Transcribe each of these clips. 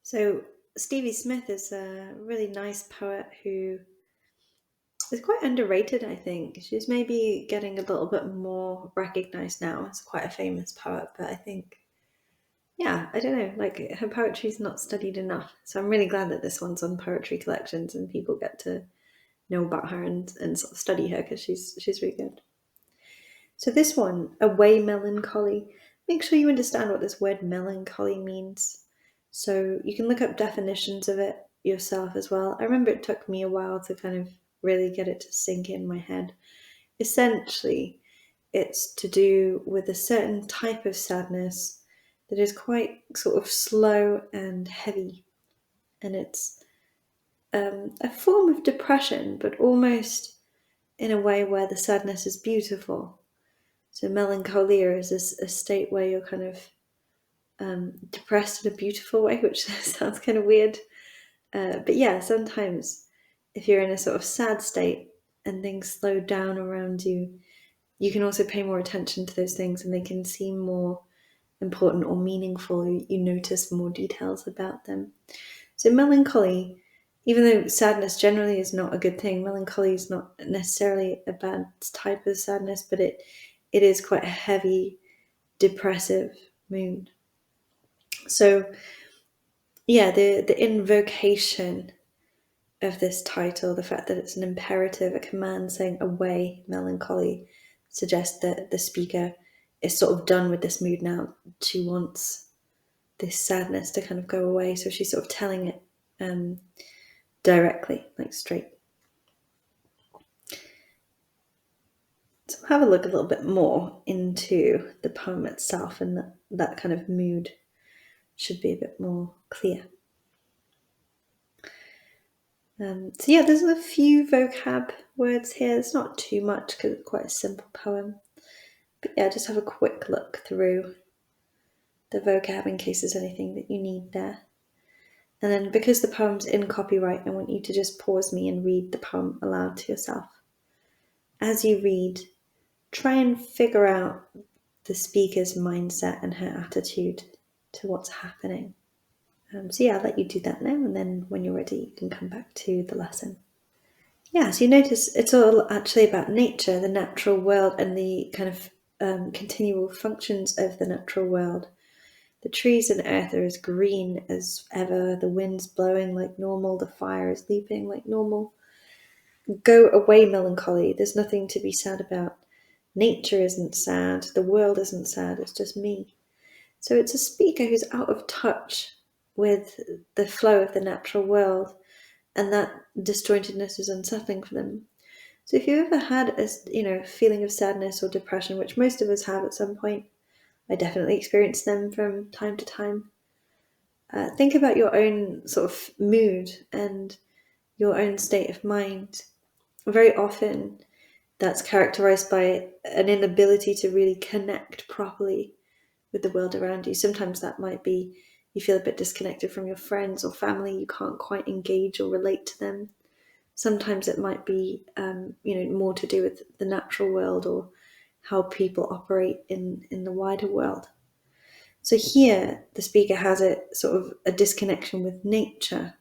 So Stevie Smith is a really nice poet who is quite underrated, I think. She's maybe getting a little bit more recognized now as quite a famous poet, but I think, yeah, I don't know, like her poetry's not studied enough. So I'm really glad that this one's on poetry collections and people get to know about her and sort of study her because she's really good. So this one, away melancholy. Make sure you understand what this word melancholy means. So you can look up definitions of it yourself as well. I remember it took me a while to kind of really get it to sink in my head. Essentially, it's to do with a certain type of sadness that is quite sort of slow and heavy. And it's a form of depression, but almost in a way where the sadness is beautiful. So melancholia is a state where you're kind of depressed in a beautiful way, which sounds kind of weird. But yeah, sometimes if you're in a sort of sad state and things slow down around you, you can also pay more attention to those things and they can seem more important or meaningful. You notice more details about them. So melancholy, even though sadness generally is not a good thing, melancholy is not necessarily a bad type of sadness, but it is quite a heavy, depressive mood. So yeah, the invocation of this title, the fact that it's an imperative, a command saying away melancholy, suggests that the speaker is sort of done with this mood now. She wants this sadness to kind of go away, so she's sort of telling it directly, like straight. So have a look a little bit more into the poem itself, and that kind of mood should be a bit more clear. So yeah, there's a few vocab words here. It's not too much because it's quite a simple poem. But yeah, just have a quick look through the vocab in case there's anything that you need there. And then because the poem's in copyright, I want you to just pause me and read the poem aloud to yourself. As you read, try and figure out the speaker's mindset and her attitude to what's happening. So yeah, I'll let you do that now, and then when you're ready, you can come back to the lesson. Yeah, so you notice it's all actually about nature, the natural world, and the kind of continual functions of the natural world. The trees and earth are as green as ever, the wind's blowing like normal, the fire is leaping like normal. Go away, melancholy, there's nothing to be sad about. Nature isn't sad, the world isn't sad, it's just me. So it's a speaker who's out of touch with the flow of the natural world, and that disjointedness is unsettling for them. So if you ever had a feeling of sadness or depression, which most of us have at some point, I definitely experience them from time to time. Think about your own sort of mood and your own state of mind. Very often, that's characterized by an inability to really connect properly with the world around you. Sometimes that might be you feel a bit disconnected from your friends or family, you can't quite engage or relate to them. Sometimes it might be more to do with the natural world or how people operate in the wider world. So here the speaker has a sort of a disconnection with nature.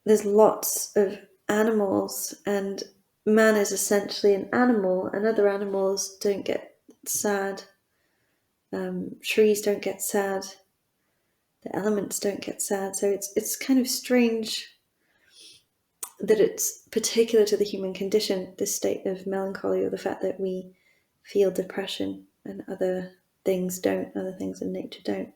There's lots of animals, and man is essentially an animal, and other animals don't get sad. Trees don't get sad. The elements don't get sad. So it's kind of strange that it's particular to the human condition, this state of melancholy, or the fact that we feel depression and other things don't, other things in nature don't.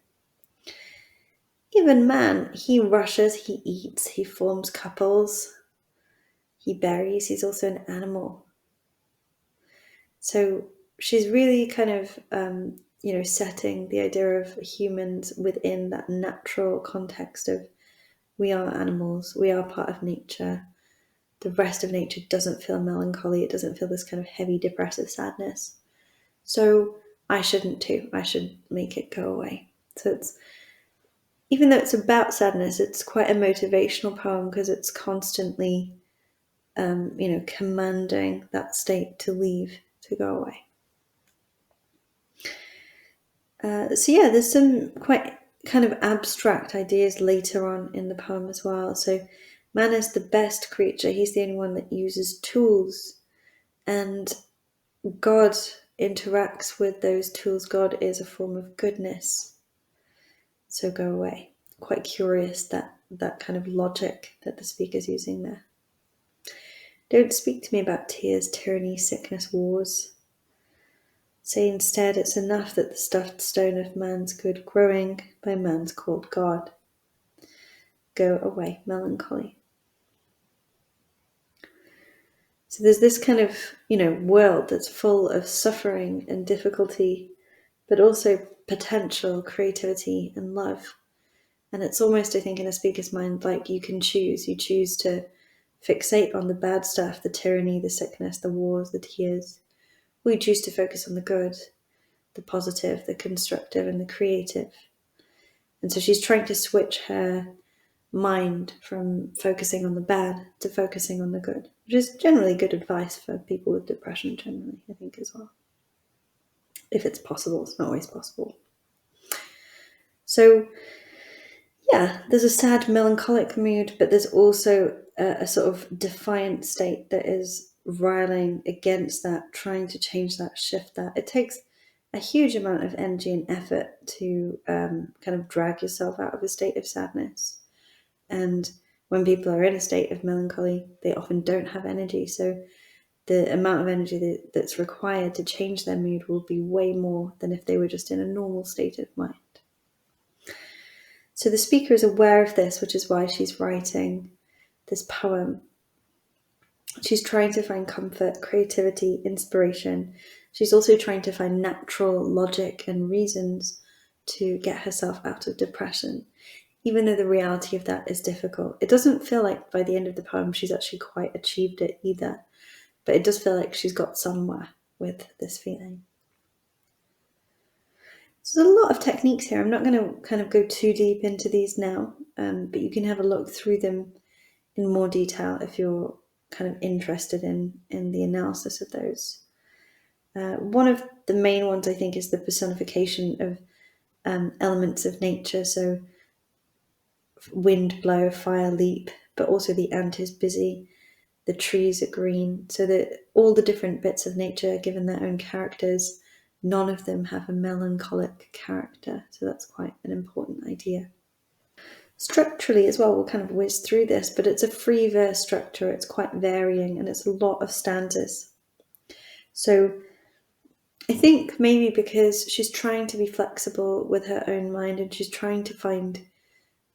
Even man, he rushes, he eats, he forms couples, he buries, he's also an animal. So she's really kind of, setting the idea of humans within that natural context of we are animals, we are part of nature. The rest of nature doesn't feel melancholy, it doesn't feel this kind of heavy, depressive sadness. So I shouldn't too, I should make it go away. So it's, even though it's about sadness, it's quite a motivational poem because it's constantly, commanding that state to leave, to go away. So yeah, there's some quite kind of abstract ideas later on in the poem as well. So man is the best creature. He's the only one that uses tools, and God interacts with those tools. God is a form of goodness. So go away. Quite curious that kind of logic that the speaker's using there. Don't speak to me about tears, tyranny, sickness, wars. Say instead it's enough that the stuffed stone of man's good growing by man's called God. Go away, melancholy. So there's this kind of, world that's full of suffering and difficulty, but also potential, creativity and love. And it's almost, I think, in a speaker's mind, like you can choose. You choose to fixate on the bad stuff, the tyranny, the sickness, the wars, the tears. Or you choose to focus on the good, the positive, the constructive and the creative. And so she's trying to switch her mind from focusing on the bad to focusing on the good, which is generally good advice for people with depression generally, I think, as well. If it's possible, it's not always possible. So yeah, there's a sad melancholic mood, but there's also a sort of defiant state that is riling against that, trying to change that, shift that. It takes a huge amount of energy and effort to kind of drag yourself out of a state of sadness. And when people are in a state of melancholy, they often don't have energy. So the amount of energy that's required to change their mood will be way more than if they were just in a normal state of mind. So the speaker is aware of this, which is why she's writing this poem. She's trying to find comfort, creativity, inspiration. She's also trying to find natural logic and reasons to get herself out of depression, even though the reality of that is difficult. It doesn't feel like by the end of the poem she's actually quite achieved it either, but it does feel like she's got somewhere with this feeling. So there's a lot of techniques here. I'm not going to kind of go too deep into these now, but you can have a look through them in more detail if you're kind of interested in the analysis of those. One of the main ones, I think, is the personification of elements of nature. So wind blow, fire leap, but also the ant is busy, the trees are green. So that all the different bits of nature are given their own characters. None of them have a melancholic character. So that's quite an important idea. Structurally as well, we'll kind of whiz through this, but it's a free verse structure. It's quite varying and it's a lot of stanzas. So I think maybe because she's trying to be flexible with her own mind and she's trying to find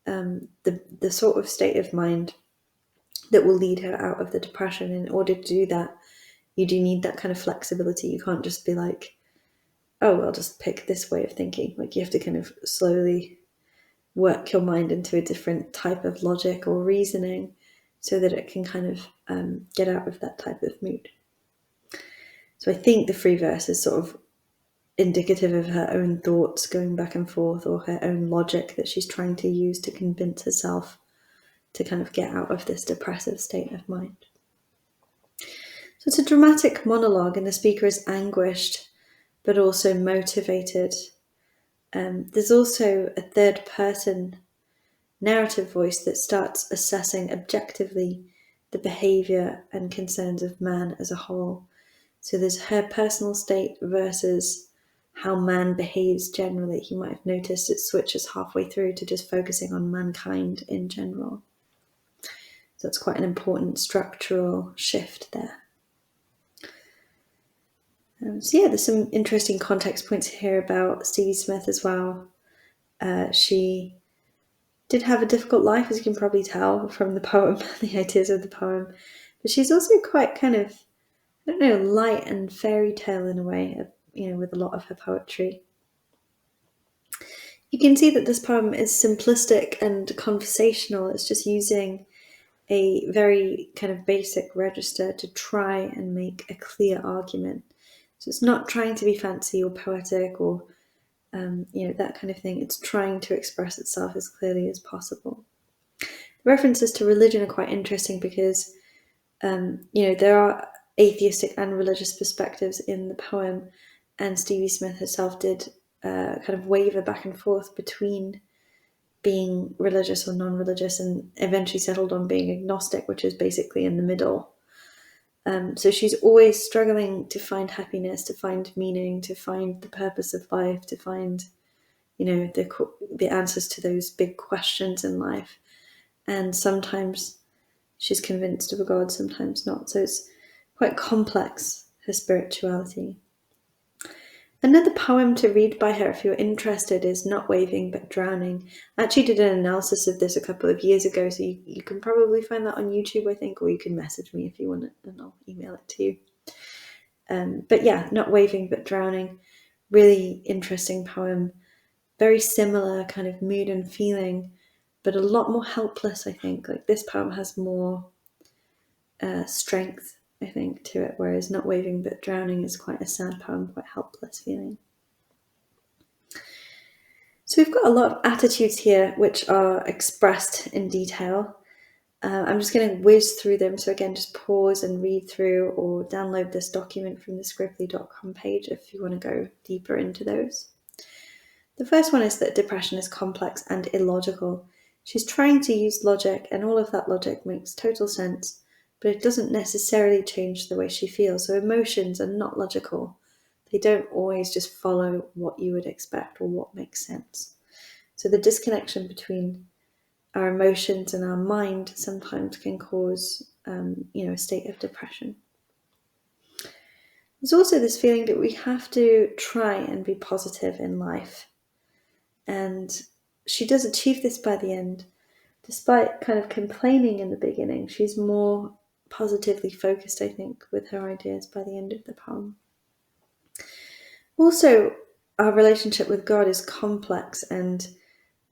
the sort of state of mind that will lead her out of the depression. In order to do that, you do need that kind of flexibility. You can't just be like, oh, I'll just pick this way of thinking. Like you have to kind of slowly work your mind into a different type of logic or reasoning so that it can kind of get out of that type of mood. So I think the free verse is sort of indicative of her own thoughts going back and forth, or her own logic that she's trying to use to convince herself to kind of get out of this depressive state of mind. So it's a dramatic monologue and the speaker is anguished but also motivated. There's also a third person narrative voice that starts assessing objectively the behaviour and concerns of man as a whole. So there's her personal state versus how man behaves generally. You might have noticed it switches halfway through to just focusing on mankind in general. So it's quite an important structural shift there. So yeah, there's some interesting context points here about Stevie Smith as well. She did have a difficult life, as you can probably tell from the poem, the ideas of the poem. But she's also quite kind of, I don't know, light and fairy tale in a way, with a lot of her poetry. You can see that this poem is simplistic and conversational. It's just using a very kind of basic register to try and make a clear argument. So it's not trying to be fancy or poetic or that kind of thing. It's trying to express itself as clearly as possible. The references to religion are quite interesting because, there are atheistic and religious perspectives in the poem, and Stevie Smith herself did kind of waver back and forth between being religious or non-religious, and eventually settled on being agnostic, which is basically in the middle. So she's always struggling to find happiness, to find meaning, to find the purpose of life, to find, the answers to those big questions in life. And sometimes she's convinced of a God, sometimes not. So it's quite complex, her spirituality. Another poem to read by her, if you're interested, is Not Waving But Drowning. I actually did an analysis of this a couple of years ago, so you can probably find that on YouTube, I think, or you can message me if you want it, and I'll email it to you. But yeah, Not Waving But Drowning, really interesting poem. Very similar kind of mood and feeling, but a lot more helpless, I think. Like, this poem has more strength, I think, to it, whereas Not Waving But Drowning is quite a sad poem, quite helpless feeling. So we've got a lot of attitudes here which are expressed in detail. I'm just going to whiz through them. So again, just pause and read through, or download this document from the scribbly.com page if you want to go deeper into those. The first one is that depression is complex and illogical. She's trying to use logic, and all of that logic makes total sense, but it doesn't necessarily change the way she feels. So emotions are not logical. They don't always just follow what you would expect or what makes sense. So the disconnection between our emotions and our mind sometimes can cause, a state of depression. There's also this feeling that we have to try and be positive in life. And she does achieve this by the end. Despite kind of complaining in the beginning, she's more positively focused, I think, with her ideas by the end of the poem. Also, our relationship with God is complex, and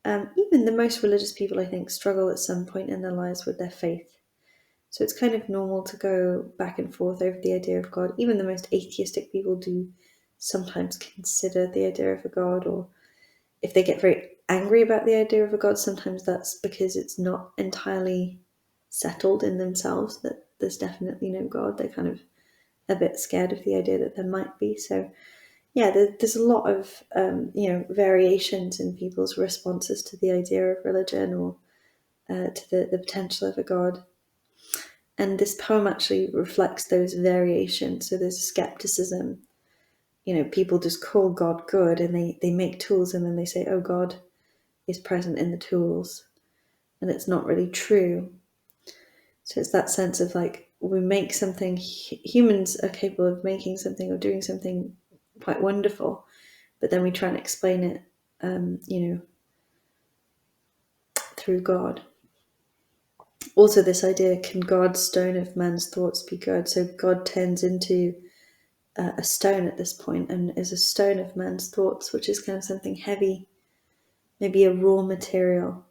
even the most religious people, I think, struggle at some point in their lives with their faith. So it's kind of normal to go back and forth over the idea of God. Even the most atheistic people do sometimes consider the idea of a God, or if they get very angry about the idea of a God, sometimes that's because it's not entirely settled in themselves that there's definitely no God. They're kind of a bit scared of the idea that there might be. So yeah, there's a lot of variations in people's responses to the idea of religion, or to the potential of a God. And this poem actually reflects those variations. So there's skepticism. People just call God good, and they make tools, and then they say, oh, God is present in the tools. And it's not really true. So it's that sense of like, we make something, humans are capable of making something or doing something quite wonderful, but then we try and explain it, through God. Also, this idea, can God's stone of man's thoughts be good? So God turns into a stone at this point, and is a stone of man's thoughts, which is kind of something heavy, maybe a raw material.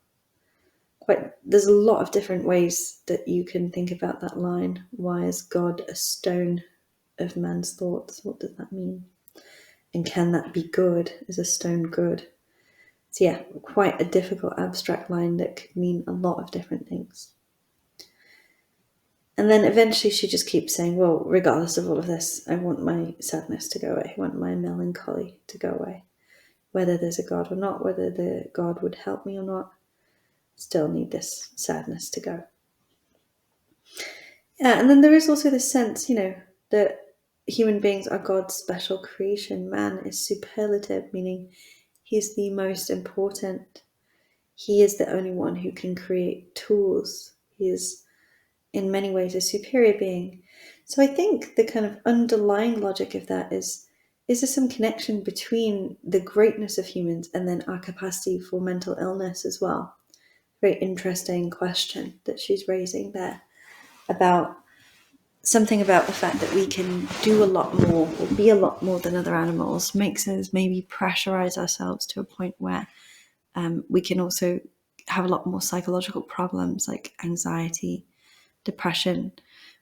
There's a lot of different ways that you can think about that line. Why is God a stone of man's thoughts? What does that mean? And can that be good? Is a stone good? So yeah, quite a difficult abstract line that could mean a lot of different things. And then eventually she just keeps saying, well, regardless of all of this, I want my sadness to go away. I want my melancholy to go away. Whether there's a God or not, whether the God would help me or not, still need this sadness to go. Yeah, and then there is also this sense, that human beings are God's special creation. Man is superlative, meaning he's the most important. He is the only one who can create tools. He is, in many ways, a superior being. So I think the kind of underlying logic of that is there some connection between the greatness of humans and then our capacity for mental illness as well? Very interesting question that she's raising there, about something about the fact that we can do a lot more, or be a lot more than other animals, makes us maybe pressurize ourselves to a point where we can also have a lot more psychological problems like anxiety, depression,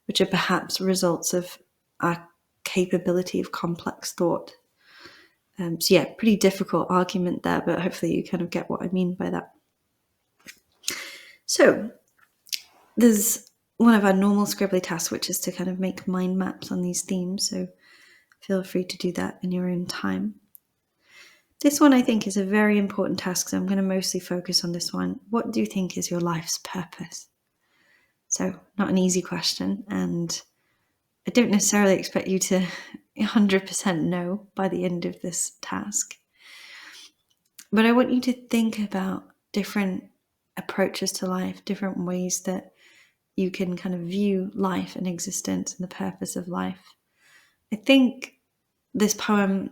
which are perhaps results of our capability of complex thought. So yeah, pretty difficult argument there, but hopefully you kind of get what I mean by that. So there's one of our normal scribbly tasks, which is to kind of make mind maps on these themes. So feel free to do that in your own time. This one I think is a very important task, so I'm going to mostly focus on this one. What do you think is your life's purpose? So, not an easy question, and I don't necessarily expect you to 100% know by the end of this task. But I want you to think about different approaches to life, different ways that you can kind of view life and existence and the purpose of life. I think this poem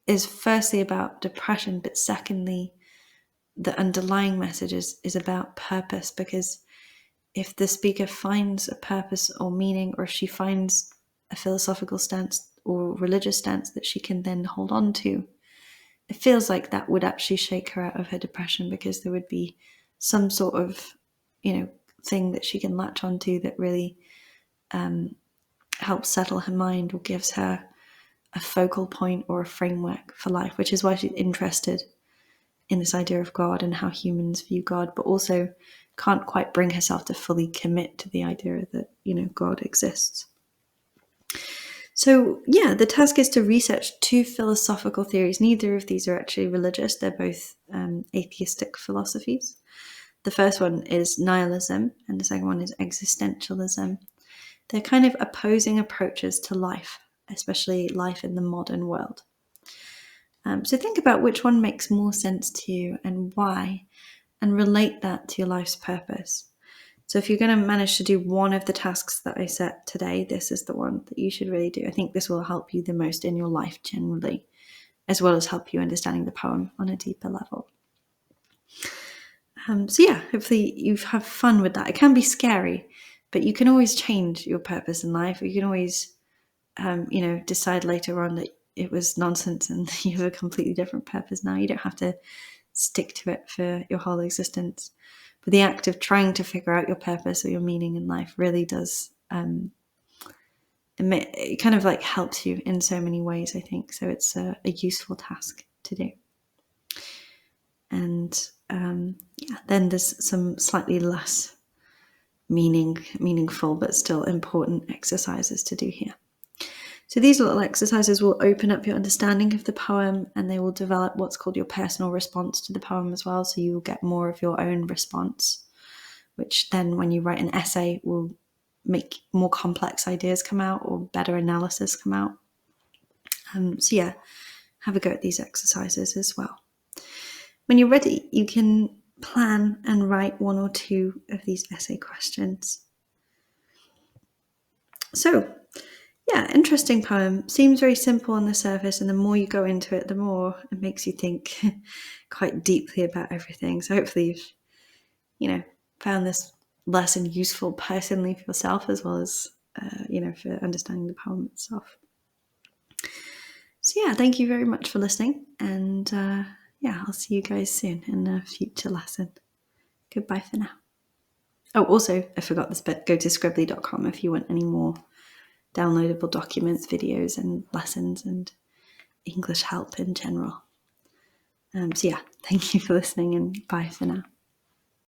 is firstly about depression, but secondly, the underlying message is about purpose, because if the speaker finds a purpose or meaning, or if she finds a philosophical stance or religious stance that she can then hold on to, it feels like that would actually shake her out of her depression, because there would be some sort of, thing that she can latch onto that really helps settle her mind or gives her a focal point or a framework for life, which is why she's interested in this idea of God and how humans view God, but also can't quite bring herself to fully commit to the idea that, God exists. So, the task is to research two philosophical theories. Neither of these are actually religious. They're both atheistic philosophies. The first one is nihilism, and the second one is existentialism. They're kind of opposing approaches to life, especially life in the modern world. So think about which one makes more sense to you and why, and relate that to your life's purpose. So if you're going to manage to do one of the tasks that I set today, this is the one that you should really do. I think this will help you the most in your life generally, as well as help you understanding the poem on a deeper level. Hopefully you have fun with that. It can be scary, but you can always change your purpose in life. You can always, decide later on that it was nonsense and you have a completely different purpose now. You don't have to stick to it for your whole existence. But the act of trying to figure out your purpose or your meaning in life really does, it kind of like helps you in so many ways, I think. So it's a useful task to do. And then there's some slightly less meaningful but still important exercises to do here. So these little exercises will open up your understanding of the poem, and they will develop what's called your personal response to the poem as well. So you will get more of your own response, which then when you write an essay will make more complex ideas come out or better analysis come out. Have a go at these exercises as well. When you're ready, you can plan and write one or two of these essay questions. So, interesting poem. Seems very simple on the surface, and the more you go into it, the more it makes you think quite deeply about everything. So hopefully you've, found this lesson useful personally for yourself, as well as, for understanding the poem itself. So thank you very much for listening, and I'll see you guys soon in a future lesson. Goodbye for now. Oh, also, I forgot this bit. Go to scribbly.com if you want any more downloadable documents, videos, and lessons, and English help in general. Thank you for listening, and bye for now.